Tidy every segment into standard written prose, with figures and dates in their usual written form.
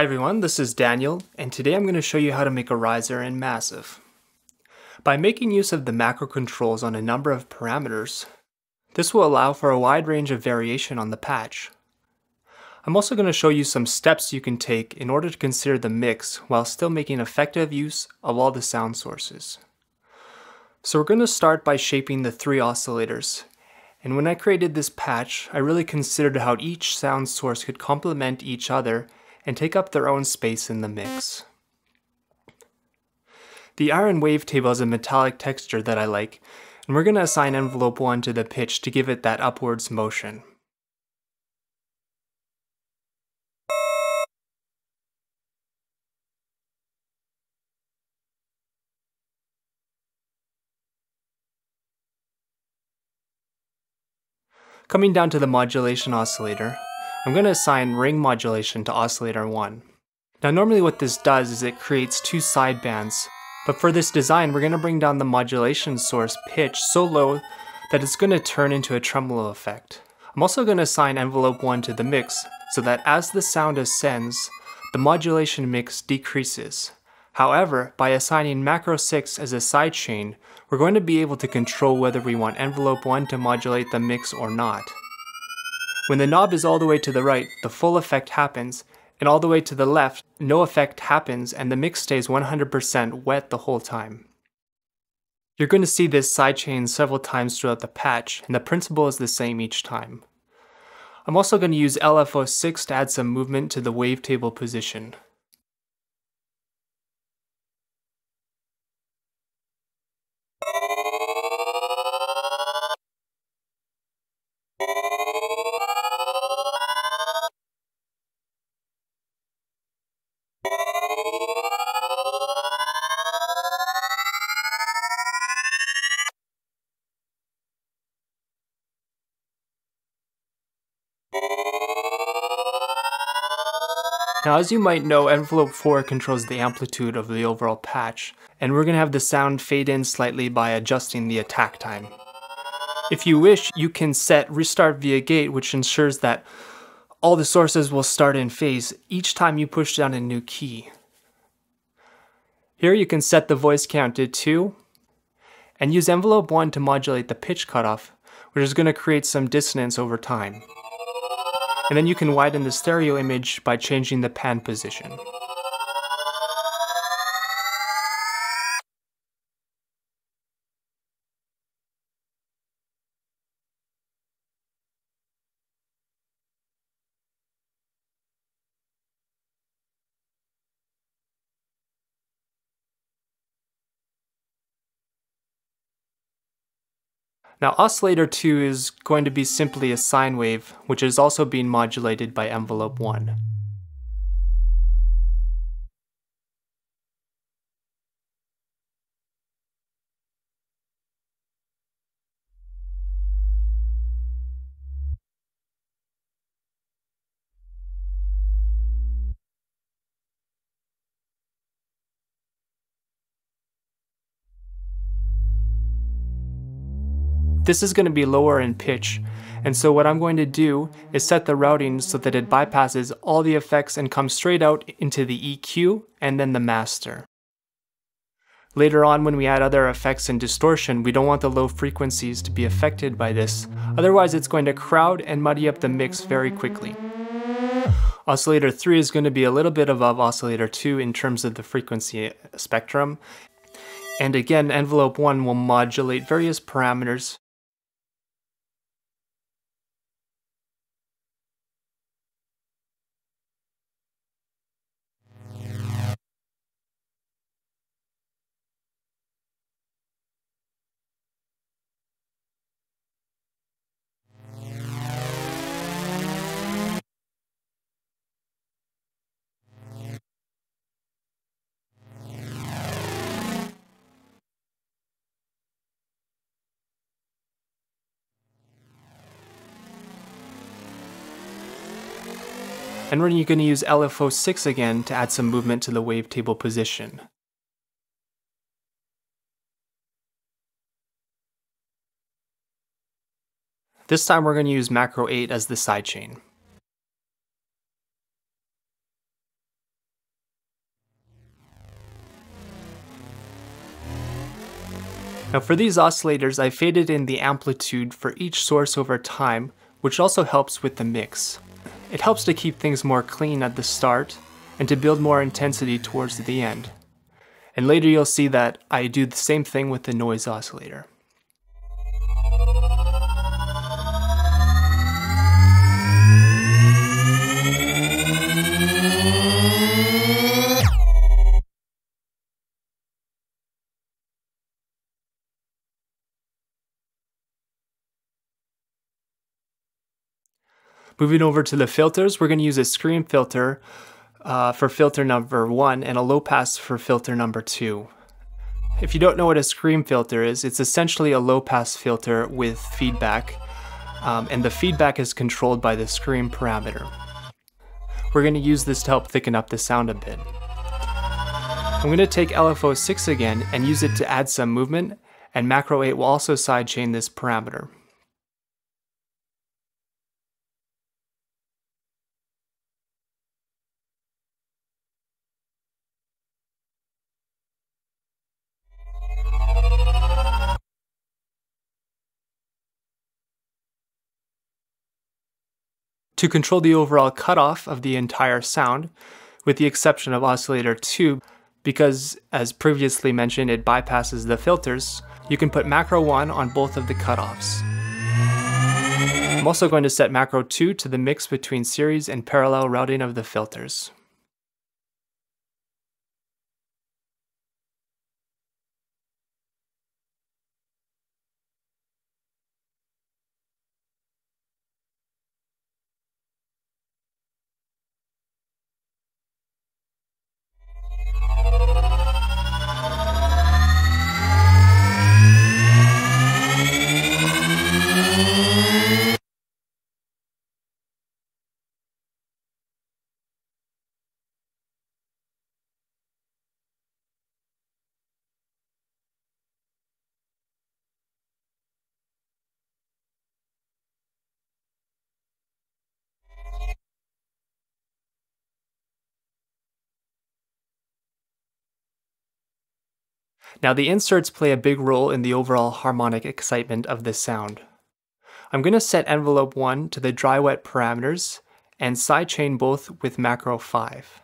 Hi everyone, this is Daniel, and today I'm going to show you how to make a riser in Massive. By making use of the macro controls on a number of parameters, this will allow for a wide range of variation on the patch. I'm also going to show you some steps you can take in order to consider the mix while still making effective use of all the sound sources. So we're going to start by shaping the three oscillators. And when I created this patch, I really considered how each sound source could complement each other and take up their own space in the mix. The iron wavetable is a metallic texture that I like, and we're going to assign envelope 1 to the pitch to give it that upwards motion. Coming down to the modulation oscillator, I'm going to assign ring modulation to oscillator 1. Now normally what this does is it creates two sidebands, but for this design we're going to bring down the modulation source pitch so low that it's going to turn into a tremolo effect. I'm also going to assign envelope 1 to the mix so that as the sound ascends, the modulation mix decreases. However, by assigning macro 6 as a sidechain, we're going to be able to control whether we want envelope 1 to modulate the mix or not. When the knob is all the way to the right, the full effect happens, and all the way to the left, no effect happens and the mix stays 100% wet the whole time. You're going to see this sidechain several times throughout the patch, and the principle is the same each time. I'm also going to use LFO6 to add some movement to the wavetable position. Now as you might know, envelope 4 controls the amplitude of the overall patch, and we're going to have the sound fade in slightly by adjusting the attack time. If you wish, you can set restart via gate, which ensures that all the sources will start in phase each time you push down a new key. Here you can set the voice count to 2, and use envelope 1 to modulate the pitch cutoff, which is going to create some dissonance over time. And then you can widen the stereo image by changing the pan position. Now oscillator 2 is going to be simply a sine wave, which is also being modulated by envelope 1. This is going to be lower in pitch, and so what I'm going to do is set the routing so that it bypasses all the effects and comes straight out into the EQ and then the master. Later on, when we add other effects and distortion, we don't want the low frequencies to be affected by this, otherwise it's going to crowd and muddy up the mix very quickly. Oscillator 3 is going to be a little bit above oscillator 2 in terms of the frequency spectrum, and again envelope 1 will modulate various parameters. And we're going to use LFO6 again to add some movement to the wavetable position. This time we're going to use macro 8 as the sidechain. Now for these oscillators, I faded in the amplitude for each source over time, which also helps with the mix. It helps to keep things more clean at the start and to build more intensity towards the end. And later you'll see that I do the same thing with the noise oscillator. Moving over to the filters, we're going to use a screen filter for filter number 1 and a low pass for filter number 2. If you don't know what a screen filter is, it's essentially a low pass filter with feedback, and the feedback is controlled by the screen parameter. We're going to use this to help thicken up the sound a bit. I'm going to take LFO 6 again and use it to add some movement, and macro 8 will also sidechain this parameter. To control the overall cutoff of the entire sound, with the exception of oscillator 2, because as previously mentioned it bypasses the filters, you can put macro 1 on both of the cutoffs. I'm also going to set macro 2 to the mix between series and parallel routing of the filters. Now the inserts play a big role in the overall harmonic excitement of this sound. I'm going to set envelope 1 to the dry-wet parameters and sidechain both with macro 5.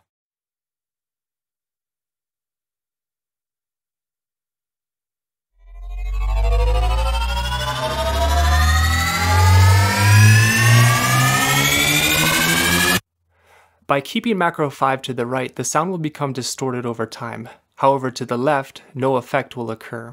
By keeping macro 5 to the right, the sound will become distorted over time. However, to the left, no effect will occur.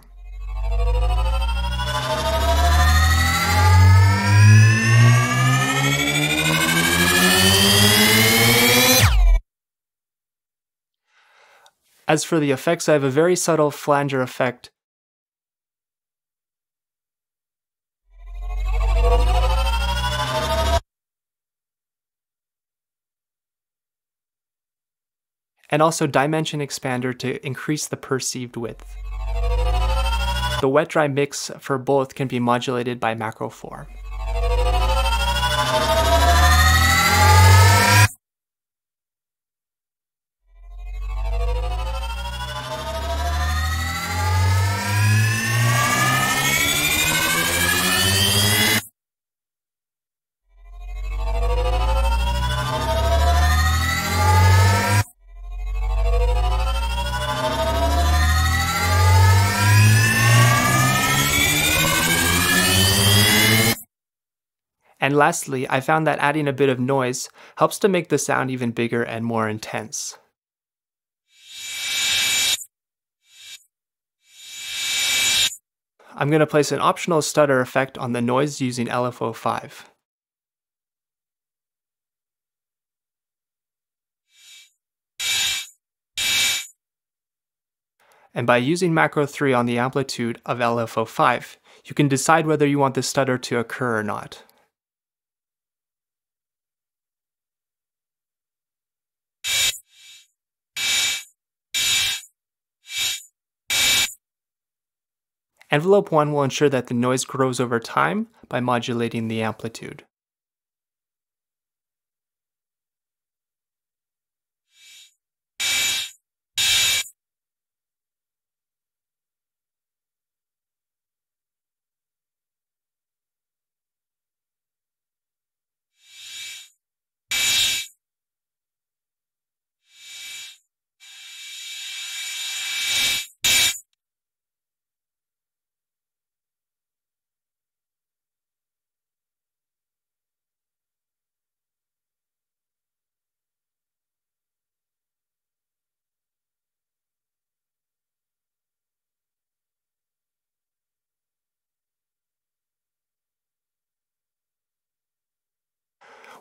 As for the effects, I have a very subtle flanger effect. And also dimension expander to increase the perceived width. The wet-dry mix for both can be modulated by macro 4. And lastly, I found that adding a bit of noise helps to make the sound even bigger and more intense. I'm going to place an optional stutter effect on the noise using LFO 5. And by using macro 3 on the amplitude of LFO 5, you can decide whether you want the stutter to occur or not. Envelope 1 will ensure that the noise grows over time by modulating the amplitude.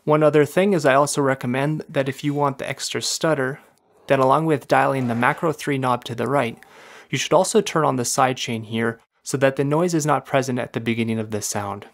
One other thing is I also recommend that if you want the extra stutter, then along with dialing the macro 3 knob to the right, you should also turn on the sidechain here so that the noise is not present at the beginning of the sound.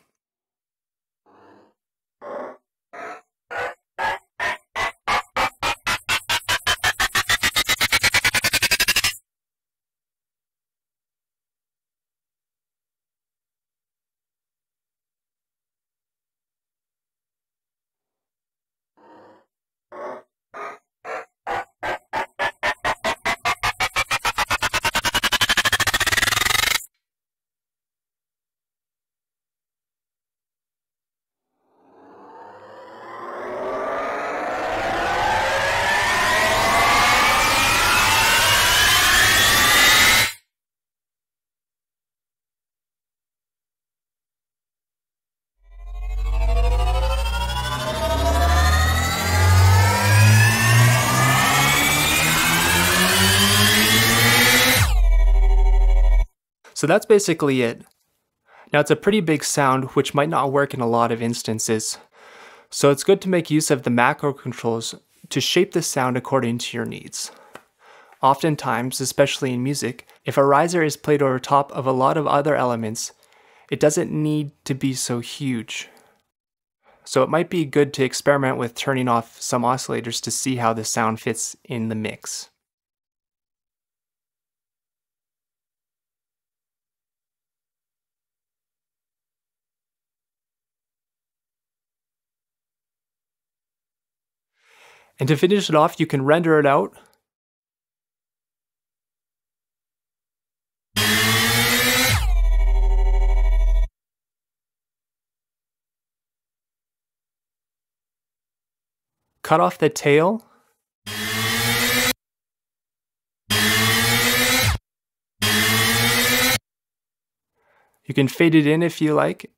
So that's basically it. Now it's a pretty big sound which might not work in a lot of instances, so it's good to make use of the macro controls to shape the sound according to your needs. Oftentimes, especially in music, if a riser is played over top of a lot of other elements, it doesn't need to be so huge. So it might be good to experiment with turning off some oscillators to see how the sound fits in the mix. And to finish it off, you can render it out. Cut off the tail. You can fade it in if you like.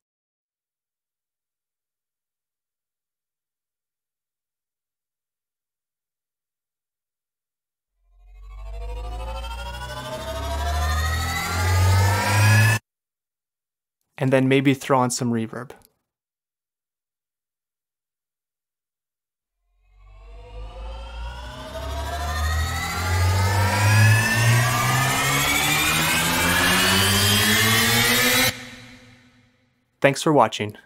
And then maybe throw on some reverb. Thanks for watching.